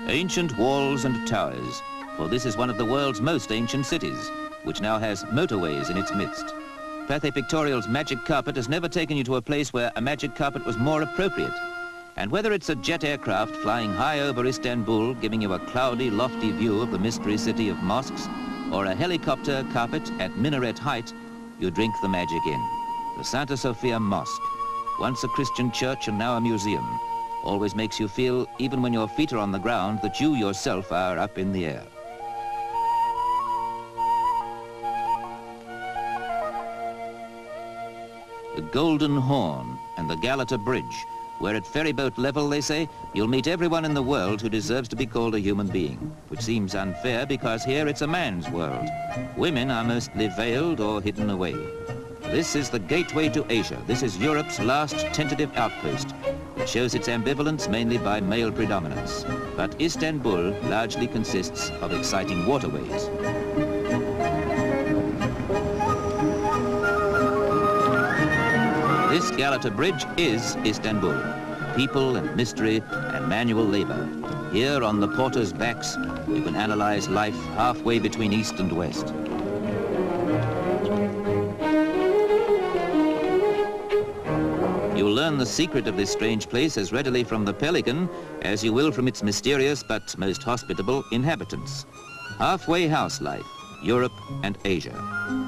Ancient walls and towers, for this is one of the world's most ancient cities, which now has motorways in its midst. Pathé Pictorial's magic carpet has never taken you to a place where a magic carpet was more appropriate. And whether it's a jet aircraft flying high over Istanbul, giving you a cloudy, lofty view of the mystery city of mosques, or a helicopter carpet at minaret height, you drink the magic in. The Santa Sofia Mosque, once a Christian church and now a museum, always makes you feel, even when your feet are on the ground, that you yourself are up in the air. The Golden Horn and the Galata Bridge, where at ferryboat level, they say, you'll meet everyone in the world who deserves to be called a human being, which seems unfair because here it's a man's world. Women are mostly veiled or hidden away. This is the gateway to Asia. This is Europe's last tentative outpost. It shows its ambivalence mainly by male predominance. But Istanbul largely consists of exciting waterways. This Galata Bridge is Istanbul. People and mystery and manual labor. Here on the porters' backs, you can analyze life halfway between east and west. You'll learn the secret of this strange place as readily from the pelican as you will from its mysterious but most hospitable inhabitants. Halfway house life, Europe and Asia.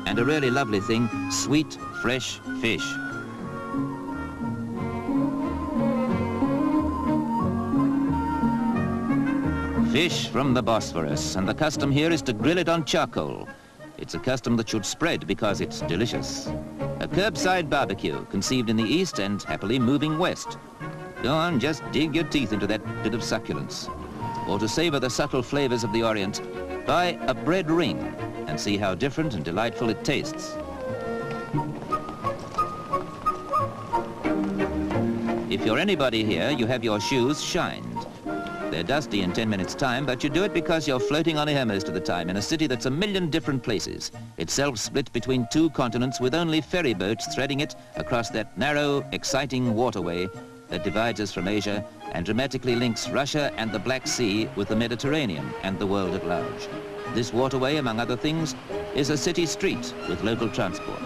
And a really lovely thing, sweet, fresh fish. Fish from the Bosphorus, and the custom here is to grill it on charcoal. It's a custom that should spread because it's delicious. A curbside barbecue, conceived in the east and happily moving west. Go on, just dig your teeth into that bit of succulence. Or to savor the subtle flavors of the Orient, buy a bread ring and see how different and delightful it tastes. If you're anybody here, you have your shoes shined. They're dusty in 10 minutes' time, but you do it because you're floating on air most of the time in a city that's a million different places, itself split between two continents with only ferry boats threading it across that narrow, exciting waterway that divides us from Asia and dramatically links Russia and the Black Sea with the Mediterranean and the world at large. This waterway, among other things, is a city street with local transport.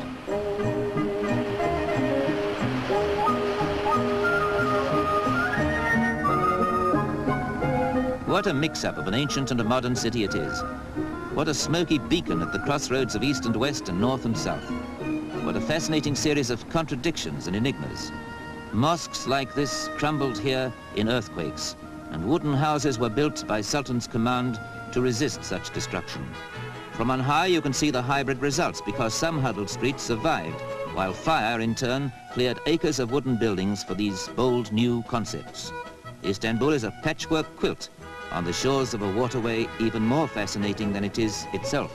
What a mix-up of an ancient and a modern city it is. What a smoky beacon at the crossroads of east and west and north and south. What a fascinating series of contradictions and enigmas. Mosques like this crumbled here in earthquakes, and wooden houses were built by Sultan's command to resist such destruction. From on high you can see the hybrid results because some huddled streets survived, while fire in turn cleared acres of wooden buildings for these bold new concepts. Istanbul is a patchwork quilt on the shores of a waterway even more fascinating than it is itself.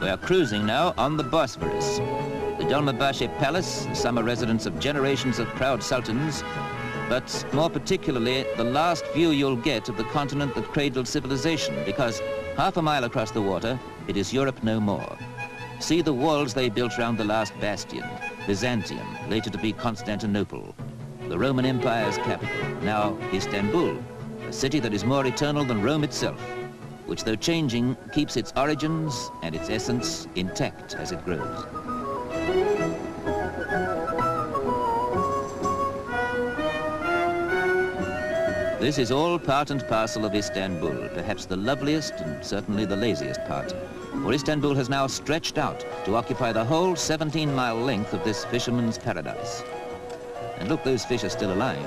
We are cruising now on the Bosphorus. The Dolmabahce Palace, the summer residence of generations of proud sultans, but more particularly the last view you'll get of the continent that cradled civilization, because half a mile across the water, it is Europe no more. See the walls they built round the last bastion, Byzantium, later to be Constantinople, the Roman Empire's capital, now Istanbul, a city that is more eternal than Rome itself, which though changing, keeps its origins and its essence intact as it grows. This is all part and parcel of Istanbul, perhaps the loveliest and certainly the laziest part. For Istanbul has now stretched out to occupy the whole 17-mile length of this fisherman's paradise. And look, those fish are still alive.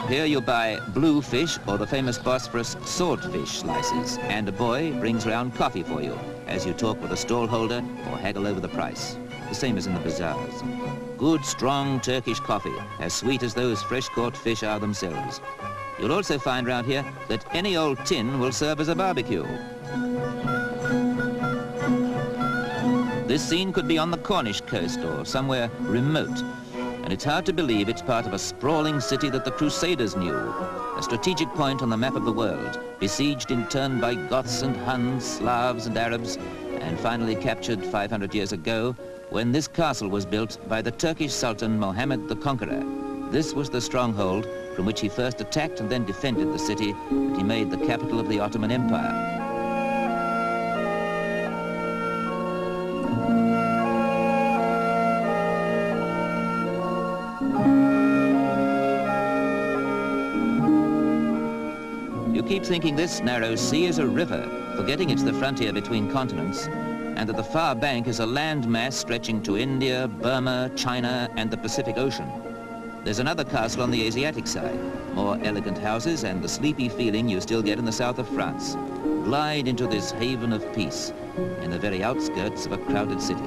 Here you buy blue fish or the famous Bosphorus swordfish slices, and a boy brings round coffee for you as you talk with a stallholder or haggle over the price, the same as in the bazaars. Good, strong Turkish coffee, as sweet as those fresh-caught fish are themselves. You'll also find round here that any old tin will serve as a barbecue. This scene could be on the Cornish coast or somewhere remote, and it's hard to believe it's part of a sprawling city that the Crusaders knew, a strategic point on the map of the world, besieged in turn by Goths and Huns, Slavs and Arabs, and finally captured 500 years ago when this castle was built by the Turkish Sultan Mohammed the Conqueror. This was the stronghold from which he first attacked and then defended the city that he made the capital of the Ottoman Empire. You keep thinking this narrow sea is a river, forgetting it's the frontier between continents, and that the far bank is a land mass stretching to India, Burma, China, and the Pacific Ocean. There's another castle on the Asiatic side, more elegant houses and the sleepy feeling you still get in the south of France. Glide into this haven of peace in the very outskirts of a crowded city.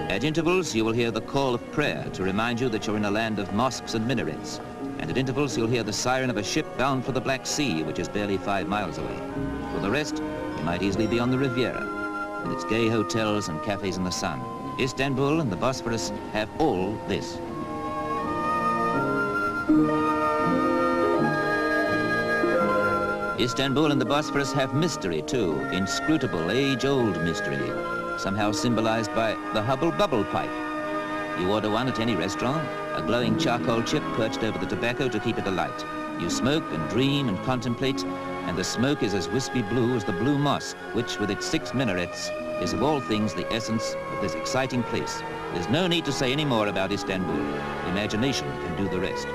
At intervals, you will hear the call of prayer to remind you that you're in a land of mosques and minarets. And at intervals, you'll hear the siren of a ship bound for the Black Sea, which is barely 5 miles away. For the rest, you might easily be on the Riviera, with its gay hotels and cafes in the sun. Istanbul and the Bosphorus have all this. Istanbul and the Bosphorus have mystery too, inscrutable, age-old mystery, somehow symbolized by the Hubble bubble pipe. You order one at any restaurant, a glowing charcoal chip perched over the tobacco to keep it alight. You smoke and dream and contemplate, and the smoke is as wispy blue as the Blue Mosque, which with its 6 minarets is of all things the essence of this exciting place. There's no need to say any more about Istanbul. Imagination can do the rest.